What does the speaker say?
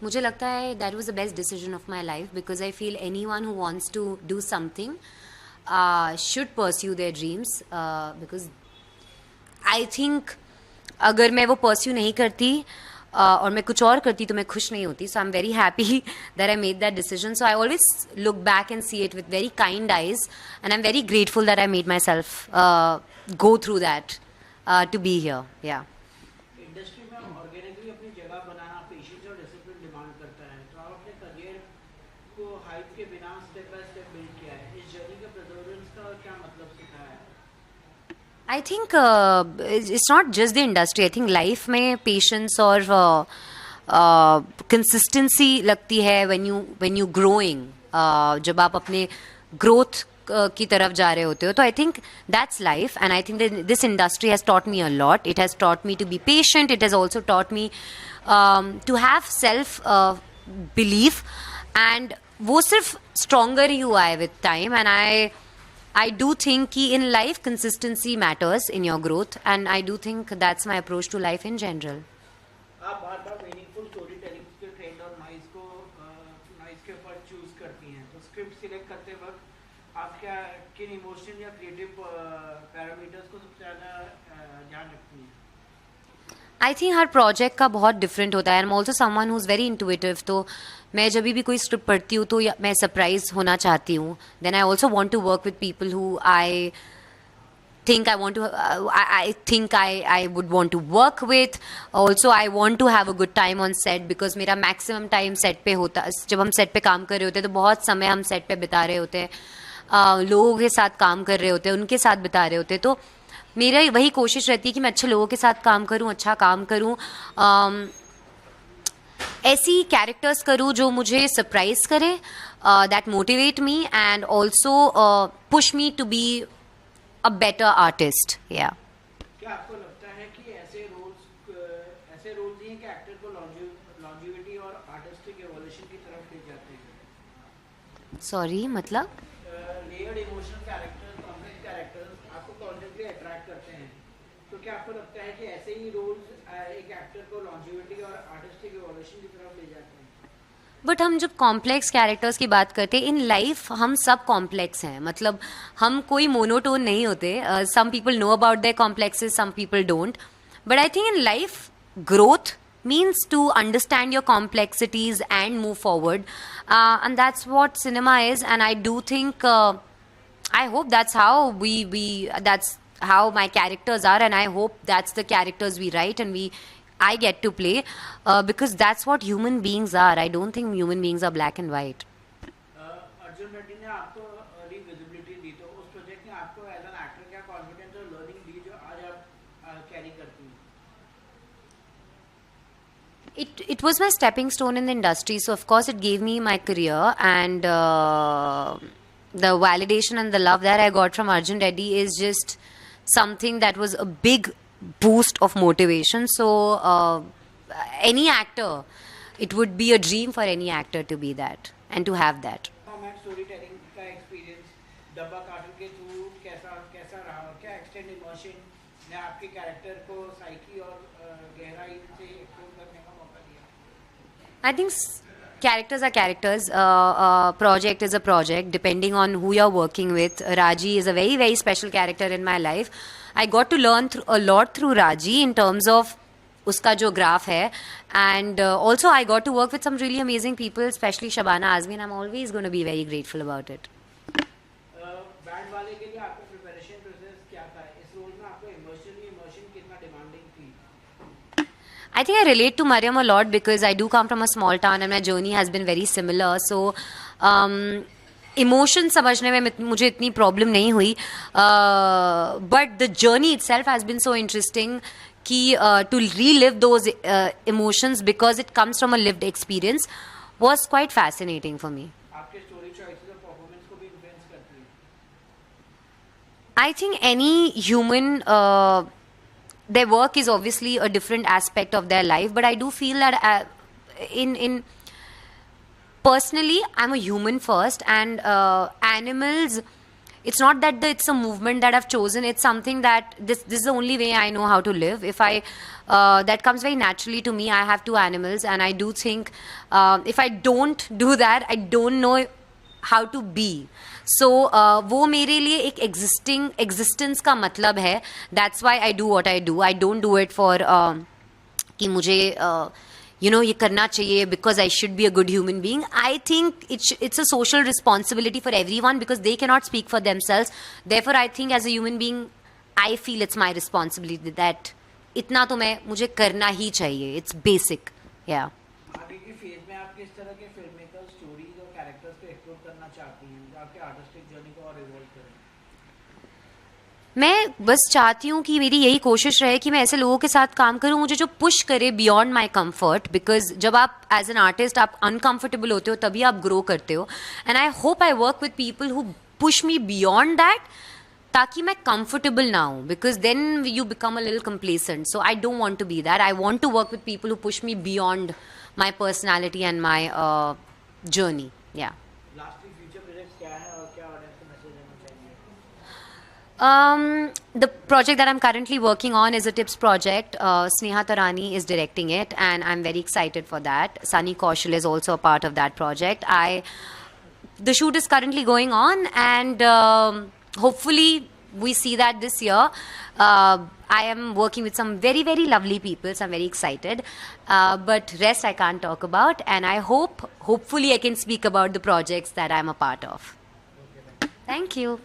मुझे लगता है that was the best decision of my life because I feel anyone who wants to do something should pursue their dreams because I think अगर मैं वो pursue नहीं करती और मैं कुछ और करती तो मैं खुश नहीं होती. So I'm very happy that I made that decision. So I always look back and see it with very kind eyes, and I'm very grateful that I made myself go through that to be here. Yeah. Industry में organically अपनी जगह बनाना patience और discipline demand करता है, तो आप अपने career को हाइप के बिना स्टेप बाय स्टेप बिल्ड किया है. इस जर्नी का परसेवरेंस का क्या मतलब सिखाया है? I think it's not just the industry. I think life में patience और consistency लगती है when you growing. जब आप अपने growth की तरफ जा रहे होते हो, तो I think that's life, and I think that this industry has taught me a lot. It has taught me to be patient. It has also taught me to have self belief, and वो सिर्फ stronger ही हुआ है with time, and I do think कि in life consistency matters in your growth, and I do think that's my approach to life in general. आप बार बार meaningful story telling के trend और noise के ऊपर चूज करती हैं, तो स्क्रिप्ट सिलेक्ट करते वक्त आप क्या किन इमोशन या क्रिएटिव पैरामीटर्स को सबसे ज़्यादा ध्यान रखती हैं? आई थिंक हर प्रोजेक्ट का बहुत डिफरेंट होता है. I am also someone who is very intuitive, तो मैं जब भी कोई स्क्रिप्ट पढ़ती हूँ तो मैं सरप्राइज होना चाहती हूँ. Then I also want to work with people who I think I want to I think I would want to work with. Also I want to have a good time on set because मेरा maximum time set पे होता, जब हम set पे काम कर रहे होते हैं तो बहुत समय हम set पे बिता रहे होते हैं, लोगों के साथ काम कर रहे होते हैं, उनके साथ बिता रहे होते हैं. तो मेरा वही कोशिश रहती है कि मैं अच्छे लोगों के साथ काम करूं, अच्छा काम करूं, ऐसी कैरेक्टर्स करूं जो मुझे सरप्राइज करे, that motivate me and also push me to be a better artist. Yeah. क्या आपको लगता है कि ऐसे रोल्स हैं कि एक्टर को लॉन्जिविटी और आर्टिस्टिक एवोल्यूशन की तरफ ले जाते हैं? Sorry, मतलब layered emotional characters, complex characters आपको कॉन्स्टेंटली अट्रैक्ट करते हैं, तो क्या आपको लगता है कि ऐसे ही रोल्स एक एक्टर को लॉन्जिविटी और आर्टिस्टिक एवोल्यूशन की तरफ ले जाते हैं? बट हम जब कॉम्प्लेक्स कैरेक्टर्स की बात करते हैं, इन लाइफ हम सब कॉम्प्लेक्स हैं, मतलब हम कोई मोनोटोन नहीं होते. Some people know about their complexes, some people don't, but I think in life growth means to understand your complexities and move forward, and that's what cinema is. And I do think I hope that's how we that's how my characters are, and I hope that's the characters we write and I get to play, because that's what human beings are. I don't think human beings are black and white. Arjun Reddy ने आपको early visibility दी, तो उस project ने आपको as an actor क्या confidence और learning दी जो आज आप कैरी करती हैं? It was my stepping stone in the industry, so of course it gave me my career, and the validation and the love that I got from Arjun Reddy is just something that was a big boost of motivation. So any actor, it would be a dream for any actor to be that and to have that. Format story telling का experience डब्बा cartoon के through कैसा रहा, और क्या extend emotion ने आपके character को साइकी और गहराई से एक्सप्लोर करने का मौका दिया? I think characters are characters. Project is a project, depending on who you're working with. Raji is a very, very special character in my life. I got to learn a lot through Raji in terms of उसका जो graph है, and also I got to work with some really amazing people, especially Shabana Azmi, and I'm always going to be very grateful about it. Band वाले के लिए आपका preparation process क्या था? इस रोल में आपको इमोशन कितना डिमांडिंग थी? I think I relate to Mariam a lot because I do come from a small town and my journey has been very similar. So emotion समझने में मुझे इतनी प्रॉब्लम नहीं हुई, but the journey itself has been so interesting कि to relive those emotions because it comes from a lived experience was quite fascinating for me. आपके story choices और performance को भी इन्फ्लुएंस करती है? I think any human, their work is obviously a different aspect of their life, but I do feel that in personally I'm a human first, and animals it's not that it's a movement that I've chosen. It's something that this is the only way I know how to live. If I that comes very naturally to me. I have 2 animals, and I do think if I don't do that, I don't know how to be. So वो मेरे लिए एक existence का मतलब है. That's why I do what I do. I don't do it for कि मुझे ये करना चाहिए because I should be a good human being. I think it's a social responsibility for everyone because they cannot speak for themselves. Therefore, I think as a human being, I feel it's my responsibility that इतना तो मुझे करना ही चाहिए. It's basic. Yeah. आगे की phase में आप किस तरह के फिल्म मेकर स्टोरीज और कैरेक्टर्स को एक्सप्लोर करना चाहती हैं जो आपके आर्टिस्टिक जर्नी को और इवॉल्व करें? मैं बस चाहती हूँ कि मेरी यही कोशिश रहे कि मैं ऐसे लोगों के साथ काम करूँ मुझे जो पुश करे बियॉन्ड माई कम्फर्ट. बिकॉज जब आप एज एन आर्टिस्ट आप अनकम्फर्टेबल होते हो तभी आप ग्रो करते हो. And I hope I work with people who push me beyond that ताकि मैं कंफर्टेबल ना हूँ. Because then you become a little complacent. So I don't want to be that. I want to work with people who push me beyond my personality and my journey. या lastly future projects क्या है और क्या audience को message देना चाहिए? The project that I'm currently working on is a tips project. Sneha Tarani is directing it, and I'm very excited for that. Sunny Kaushal is also a part of that project. The shoot is currently going on, and hopefully we see that this year. I am working with some very, very lovely people, so I'm very excited. But rest I can't talk about, and I hopefully I can speak about the projects that I'm a part of. Thank you.